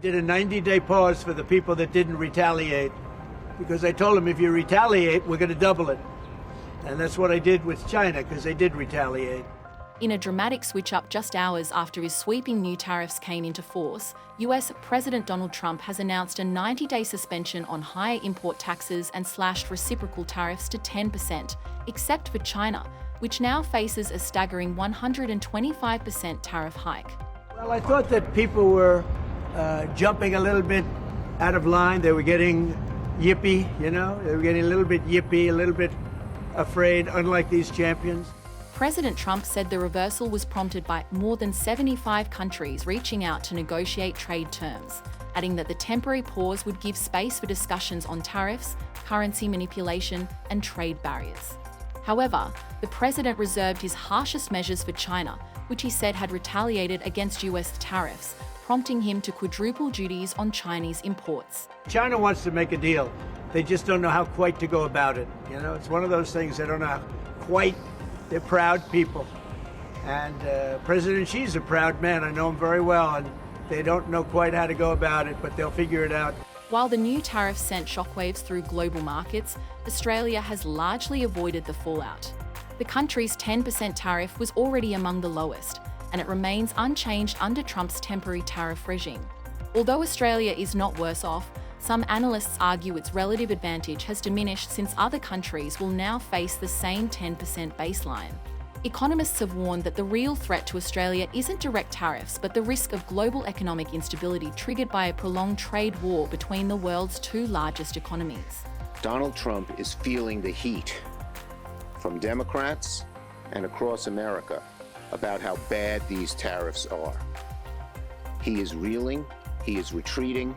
Did a 90-day pause for the people that didn't retaliate, because I told them if you retaliate, we're going to double it. And that's what I did with China, because they did retaliate. In a dramatic switch-up just hours after his sweeping new tariffs came into force, US President Donald Trump has announced a 90-day suspension on higher import taxes and slashed reciprocal tariffs to 10%, except for China, which now faces a staggering 125% tariff hike. Well, I thought that people were jumping a little bit out of line. They were getting yippy, you know? They were getting a little bit yippy, a little bit afraid, unlike these champions. President Trump said the reversal was prompted by more than 75 countries reaching out to negotiate trade terms, adding that the temporary pause would give space for discussions on tariffs, currency manipulation, and trade barriers. However, the president reserved his harshest measures for China, which he said had retaliated against US tariffs, prompting him to quadruple duties on Chinese imports. China wants to make a deal. They just don't know how quite to go about it. You know, it's one of those things they don't know how quite. They're proud people. And President Xi's a proud man. I know him very well, and they don't know quite how to go about it, but they'll figure it out. While the new tariffs sent shockwaves through global markets, Australia has largely avoided the fallout. The country's 10% tariff was already among the lowest, and it remains unchanged under Trump's temporary tariff regime. Although Australia is not worse off, some analysts argue its relative advantage has diminished since other countries will now face the same 10% baseline. Economists have warned that the real threat to Australia isn't direct tariffs, but the risk of global economic instability triggered by a prolonged trade war between the world's two largest economies. Donald Trump is feeling the heat from Democrats and across America about how bad these tariffs are. He is reeling, he is retreating,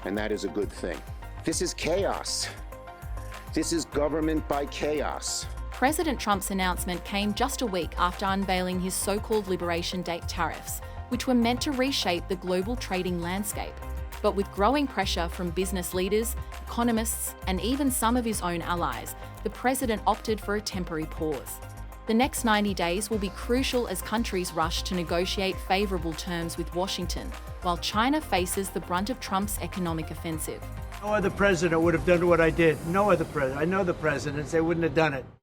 and that is a good thing. This is chaos. This is government by chaos. President Trump's announcement came just a week after unveiling his so-called Liberation Day tariffs, which were meant to reshape the global trading landscape. But with growing pressure from business leaders, economists, and even some of his own allies, the president opted for a temporary pause. The next 90 days will be crucial as countries rush to negotiate favourable terms with Washington, while China faces the brunt of Trump's economic offensive. No other president would have done what I did. No other president. I know the presidents. They wouldn't have done it.